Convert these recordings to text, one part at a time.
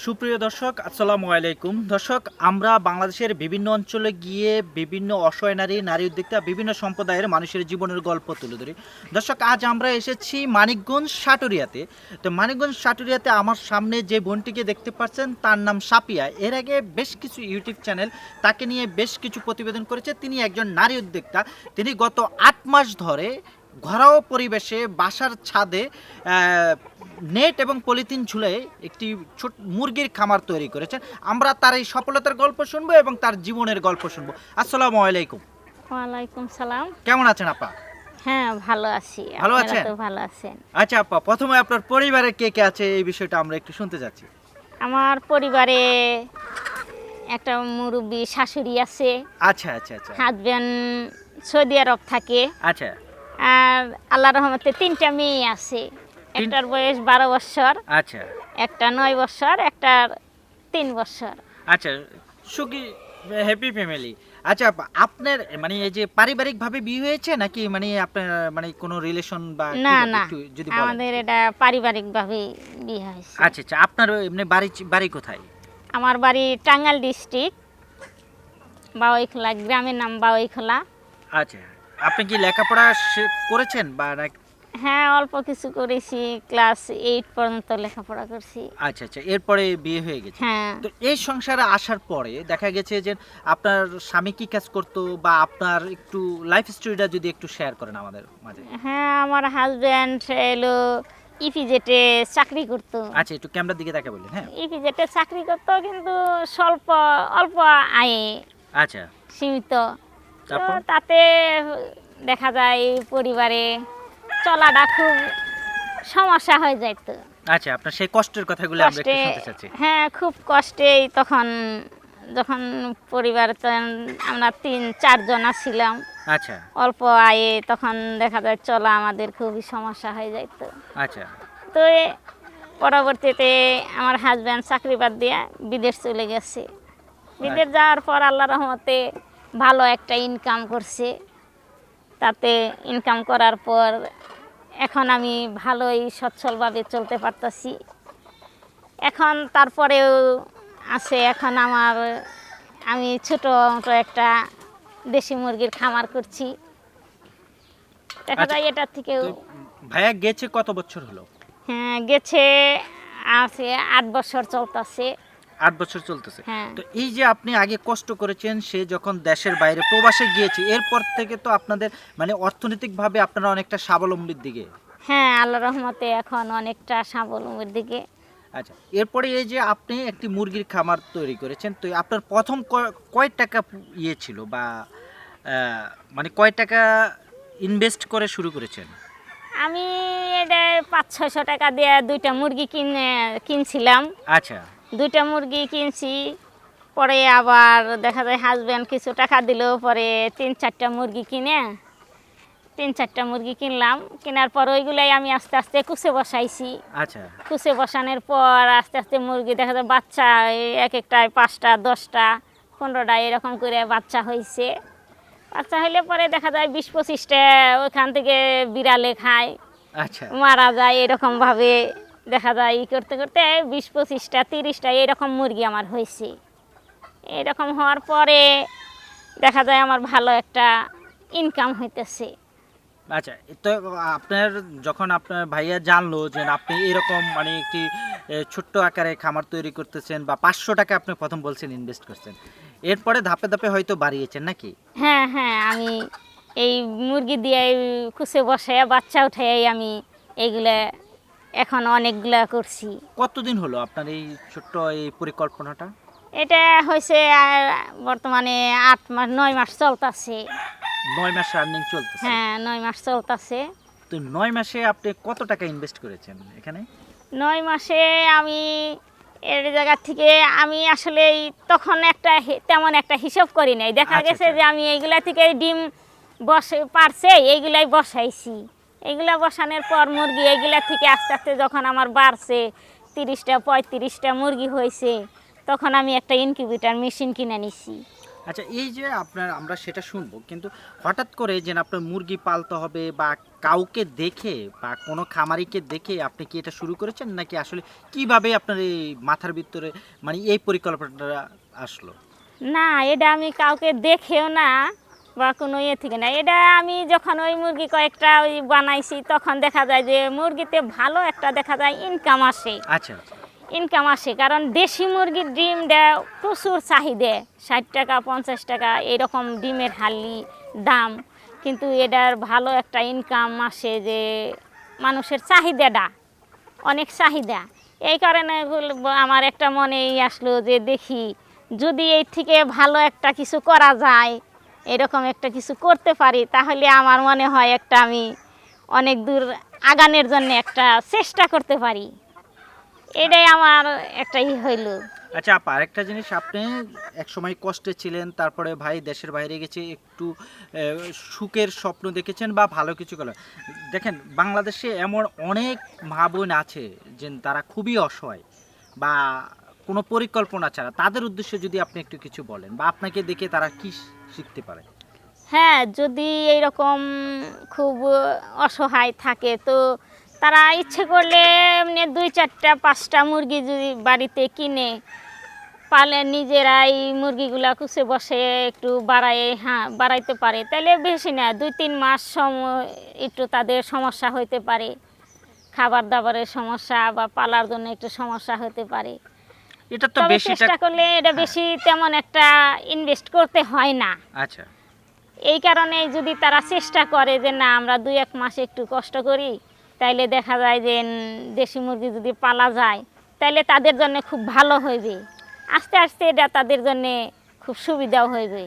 সুপ্রিয় দর্শক, আসসালামু আলাইকুম। দর্শক, আমরা বাংলাদেশের বিভিন্ন অঞ্চলে গিয়ে বিভিন্ন অসহায় নারী উদ্যোক্তা বিভিন্ন সম্প্রদায়ের মানুষের জীবনের গল্প তুলে ধরি। দর্শক, আজ আমরা এসেছি মানিকগঞ্জ সাটুরিয়াতে। তো মানিকগঞ্জ সাটুরিয়াতে আমার সামনে যে বোনটিকে দেখতে পাচ্ছেন তার নাম সাপিয়া। এর আগে বেশ কিছু ইউটিউব চ্যানেল তাকে নিয়ে বেশ কিছু প্রতিবেদন করেছে। তিনি একজন নারী উদ্যোক্তা। তিনি গত ৮ মাস ধরে ঘরোয়া পরিবেশে বাসার ছাদে নেট এবং পলিথিন ঝুলে একটি ছোট মুরগির খামার তৈরি করেছেন। আমরা তার এই সফলতার গল্প শুনবো এবং তার জীবনের গল্প শুনবো। আসসালামু আলাইকুম। ওয়ালাইকুম সালাম। কেমন আছেন আপা? হ্যাঁ, ভালো আছি। ভালো আপনারা আছেন? তো ভালো আছেন? আচ্ছা আপা, প্রথমে আপনার পরিবারে কে কে আছে এই বিষয়টা আমরা একটু শুনতে যাচ্ছি। আমার পরিবারে একটা মুরব্বী শাশুড়ি আছে, আচ্ছা আচ্ছা আচ্ছা হাজবেন্ড সৌদি আরব থাকে, আচ্ছা আর আল্লাহর রহমতে 3টা মেয়ে আছে। একটার বয়স 12 বছর, আচ্ছা একটা 9 বছর, একটার 3 বছর। আচ্ছা, সুখী হ্যাপি ফ্যামিলি। আচ্ছা আপা, আপনার মানে এই যে পারিবারিকভাবে বিয়ে হয়েছে নাকি মানে আপনার মানে কোনো রিলেশন বা না কিভাবে না, একটু যদি বলেন। আমাদের এটা পারিবারিকভাবে বিয়ে হয়েছে। আচ্ছা আচ্ছা, আপনার এমনি বাড়ি কোথায়? আমার বাড়ি টাঙ্গাইল ডিস্ট্রিক্ট, বাওয়াইখোলা, গ্রামের নাম বাওয়াইখোলা। আচ্ছা, আপনি কি লেখাপড়া করেছেন বা হ্যাঁ, অল্প কিছু করেছি, ক্লাস 8 পর্যন্ত লেখাপড়া করছি। আচ্ছা আচ্ছা, এরপরে বিয়ে হয়ে গেছে। হ্যাঁ, তো এই সংসারে আসার পরে দেখা গেছে যে আপনার স্বামী কি কাজ করতো বা আপনার একটু লাইফ স্টোরিটা যদি একটু শেয়ার করেন আমাদের মাঝে। হ্যাঁ, আমার হাজব্যান্ড এলো ইপিজেটে চাকরি করতো। আচ্ছা, একটু ক্যামেরার দিকে তাকে বললেন। হ্যাঁ, ইপিজেটে চাকরি করতো, কিন্তু অল্প আয়ে, আচ্ছা, সীমিত। তো তারপর তাতে দেখা যায় পরিবারে চলাটা খুব সমস্যা হয়ে যাইত। আচ্ছা, আপনার সেই কষ্টের কথাগুলো আমরা একটু কষ্টে, শুনতে চাচ্ছি। হ্যাঁ, খুব কষ্টেই তখন, যখন পরিবারে আমরা 3-4 জন ছিলাম, আচ্ছা অল্প আয়ে, তখন দেখা যায় চলা আমাদের খুবই সমস্যা হয়ে যাইত। আচ্ছা তো পরবর্তীতে আমার হাজব্যান্ড চাকরি বাদ দিয়ে বিদেশ চলে গেছে। বিদেশ যাওয়ার পর আল্লাহ রহমতে ভালো একটা ইনকাম করছে। তাতে ইনকাম করার পর এখন আমি ভালোই সচ্ছলভাবে চলতে পারতাছি। এখন তারপরেও আছে, এখন আমি ছোট মতো একটা দেশি মুরগির খামার করছি। দেখা যায় এটার থেকেও। তো ভাইয়া গেছে কত বছর হলো? হ্যাঁ, গেছে আছে 8 বছর চলতেছে। 8 বছর চলতেছে। হ্যাঁ। তো এই যে আপনি আগে কষ্ট করেছেন, সে যখন দেশের বাইরে প্রবাসে গিয়েছে, এরপর থেকে তো আপনাদের মানে অর্থনৈতিকভাবে আপনারা অনেকটা স্বাবলম্বীর দিকে। হ্যাঁ, আল্লাহ রহমতে এখন অনেকটা স্বাবলম্বীর দিকে। আচ্ছা, এরপরে এই যে আপনি একটি মুরগির খামার তৈরি করেছেন, তো আপনার প্রথম কয় টাকা ইয়ে ছিল বা মানে কয় টাকা ইনভেস্ট করে শুরু করেছেন? আমি এটা 500-600 টাকা দিয়ে 2টা মুরগি কিনছিলাম। আচ্ছা 2টা মুরগি কিনছি, পরে আবার দেখা যায় হাজব্যান্ড কিছু টাকা দিল, পরে 3-4টা মুরগি কিনলাম। কেনার পর ওইগুলাই আমি আস্তে আস্তে কুচে বসাইছি। আচ্ছা কুচে বসানোর পর আস্তে আস্তে মুরগি দেখা যায় বাচ্চা এক একটায় 5টা, 10টা, 15টা এরকম করে বাচ্চা হয়েছে। বাচ্চা হইলে পরে দেখা যায় 20-25টা ওইখান থেকে বিড়ালে খায়, আচ্ছা মারা যায়। এরকমভাবে দেখা যায় করতে করতে 20-25টা, 30টা এরকম মুরগি আমার হয়েছে। এরকম হওয়ার পরে দেখা যায় আমার ভালো একটা ইনকাম হইতেছে। আচ্ছা, তো আপনার যখন আপনার ভাইয়া জানলো যে আপনি এরকম মানে একটি ছোট্ট আকারে খামার তৈরি করতেছেন বা 500 টাকা আপনি প্রথম বলছেন ইনভেস্ট করছেন, এরপরে ধাপে ধাপে হয়তো বাড়িয়েছেন নাকি? হ্যাঁ হ্যাঁ, আমি এই মুরগি দিয়ে কুচে বসাই বাচ্চা উঠাই আমি এইগুলা এখন অনেকগুলা করছি। কতদিন হলো আপনার এই ছোট্ট এই পরিকল্পনাটা? এটা হয়েছে বর্তমানে 9 মাস চলতেছে। 9 মাস রানিং চলতেছে। হ্যাঁ, 9 মাস চলতেছে। তো 9 মাসে আপনি কত টাকা ইনভেস্ট করেছেন এখানে? 9 মাসে আমি এর জায়গা থেকে আমি আসলে তখন তেমন একটা হিসাব করি নাই। দেখা আচ্ছা, গেছে আচ্ছা। যে আমি এইগুলা থেকে ডিম পারছে, এইগুলাই বসাইছি। এইগুলা বসানোর পর মুরগি এইগুলা থেকে আস্তে আস্তে যখন আমার বাড়ছে, 30টা 35টা মুরগি হয়েছে, তখন আমি একটা ইনকিউবেটর মেশিন কিনে নিছি। আচ্ছা, এই যে আপনার আমরা সেটা শুনবো, কিন্তু হঠাৎ করে যে আপনার মুরগি পালতে হবে বা কাউকে দেখে বা কোনো খামারিকে দেখে আপনি কি এটা শুরু করেছেন, নাকি আসলে কিভাবে আপনার এই মাথার ভিতরে মানে এই পরিকল্পনাটা আসলো? না, এটা আমি কাউকে দেখেও না বা কোনো ইয়ে থেকে না। এটা আমি যখন ওই মুরগি কয়েকটা ওই বানাইছি তখন দেখা যায় যে মুরগিতে ভালো একটা দেখা যায় ইনকাম আসে। আচ্ছা আচ্ছা। ইনকাম আসে কারণ দেশি মুরগির ডিম দেয় প্রচুর চাহিদা, 60 টাকা 50 টাকা এরকম ডিমের হালি দাম, কিন্তু এটার ভালো একটা ইনকাম আসে যে মানুষের চাহিদাটা অনেক চাহিদা। এই কারণে আমার একটা মনেই আসলো যে দেখি যদি এই থেকে ভালো একটা কিছু করা যায়, এরকম একটা কিছু করতে পারি, তাহলে আমার মনে হয় একটা আমি অনেক দূর আগানোর জন্য একটা চেষ্টা করতে পারি। এটাই আমার একটা হইল। আচ্ছা আপা, আরেকটা জিনিস, আপনি এক সময় কষ্টে ছিলেন, তারপরে ভাই দেশের বাইরে গেছে, একটু সুখের স্বপ্ন দেখেছেন বা ভালো কিছু করলেন। দেখেন, বাংলাদেশে এমন অনেক মা বোন আছে যে তারা খুবই অসহায় বা কোনো পরিকল্পনা ছাড়া, তাদের উদ্দেশ্যে যদি আপনি একটু কিছু বলেন বা আপনাকে দেখে তারা কি শিখতে পারে। হ্যাঁ, যদি এইরকম খুব অসহায় থাকে তো তারা ইচ্ছে করলে এমনি 2-4টা 5টা মুরগি যদি বাড়িতে কিনে পালে নিজেরাই মুরগিগুলা কুচে বসে একটু বাড়াইতে পারে, তাহলে বেশি না 2-3 মাস সময় একটু তাদের সমস্যা হইতে পারে, খাবার দাবারের সমস্যা বা পালার জন্য একটু সমস্যা হতে পারে। এটা তো তবে বেশি চেষ্টা করলে এটা বেশি তেমন একটা ইনভেস্ট করতে হয় না। আচ্ছা এই কারণে যদি তারা চেষ্টা করে যে না আমরা 2-1 মাস একটু কষ্ট করি, তাইলে দেখা যায় যে দেশি মুরগি যদি পালা যায় তাইলে তাদের জন্য খুব ভালো হইবে, আস্তে আস্তে এটা তাদের জন্য খুব সুবিধাও হইবে।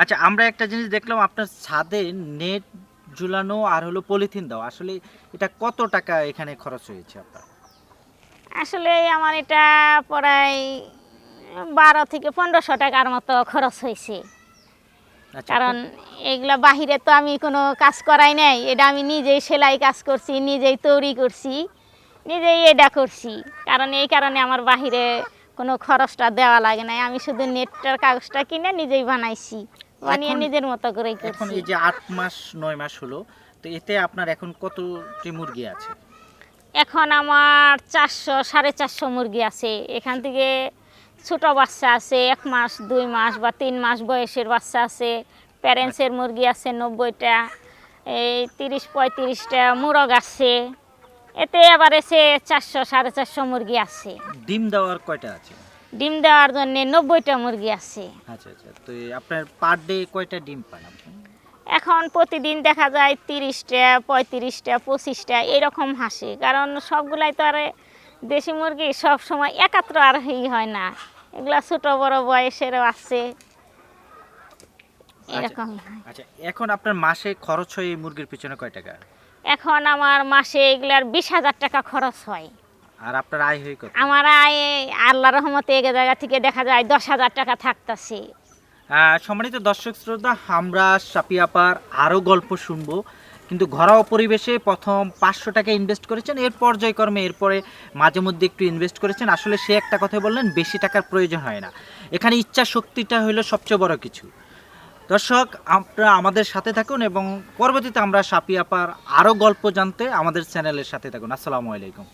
আচ্ছা, আমরা একটা জিনিস দেখলাম আপনার ছাদে নেট ঝুলানো আর হলো পলিথিন দাও, আসলে এটা কত টাকা এখানে খরচ হয়েছে আপনার? আসলে আমার এটা প্রায় 1200-1500 টাকার মতো খরচ হয়েছে। আচ্ছা, কারণ এগুলা বাহিরে তো আমি কোনো কাজ করাই নাই, এটা আমি নিজেই সেলাই কাজ করছি, নিজেই তৈরি করছি, নিজেই এটা করছি। কারণ এই কারণে আমার বাহিরে কোনো খরচটা দেওয়া লাগে নাই, আমি শুধু নেটটার কাগজটা কিনে নিজেই বানাইছি, বানিয়ে এখন- নিজের মতো করেই এখন করছি। এই যে 8 মাস 9 মাস হলো, তো এতে আপনার এখন কতটি মুরগি আছে? এখন আমার 400-450 মুরগি আছে। এখান থেকে ছোট বাচ্চা আছে 1 মাস 2 মাস বা 3 মাস বয়সের বাচ্চা আছে, প্যারেন্টসের মুরগি আছে 90টা, এই 30-35টা মুরগ আছে, এতে আবার এসে 400-450 মুরগি আছে। ডিম দেওয়ার কয়টা আছে? ডিম দেওয়ার জন্য 90টা মুরগি আছে। আচ্ছা আচ্ছা, তো এই আপনার পার ডে কয়টা ডিম পান আপনি? এখন প্রতিদিন দেখা যায় 30টা 35টা 25টা এরকম হাসে, কারণ সবগুলাই তো আর দেশি মুরগি সব সময় একাত্র আর হয় না, এগুলা ছোট বড় বয়সেরও আছে, এরকম হয়। আচ্ছা, এখন আপনার মাসে খরচ হয় এই মুরগির পিছনে কয় টাকা? এখন আমার মাসে এগুলার 20,000 টাকা খরচ হয়। আর আপনার আয় হয় কত? আমার আয় আল্লাহর রহমতে এক জায়গা থেকে দেখা যায় 10,000 টাকা থাকতেছে। সম্মানিত দর্শক শ্রোতা, আমরা সাপি আপার আরও গল্প শুনবো, কিন্তু ঘরোয়া পরিবেশে প্রথম 500 টাকা ইনভেস্ট করেছেন, এর পর্যায়ক্রমে এরপরে মাঝে মধ্যে একটু ইনভেস্ট করেছেন। আসলে সে একটা কথা বললেন, বেশি টাকার প্রয়োজন হয় না, এখানে ইচ্ছা শক্তিটা হলো সবচেয়ে বড় কিছু। দর্শক, আপনারা আমাদের সাথে থাকুন এবং পরবর্তীতে আমরা সাপি আপার আরও গল্প জানতে আমাদের চ্যানেলের সাথে থাকুন। আসসালামু আলাইকুম।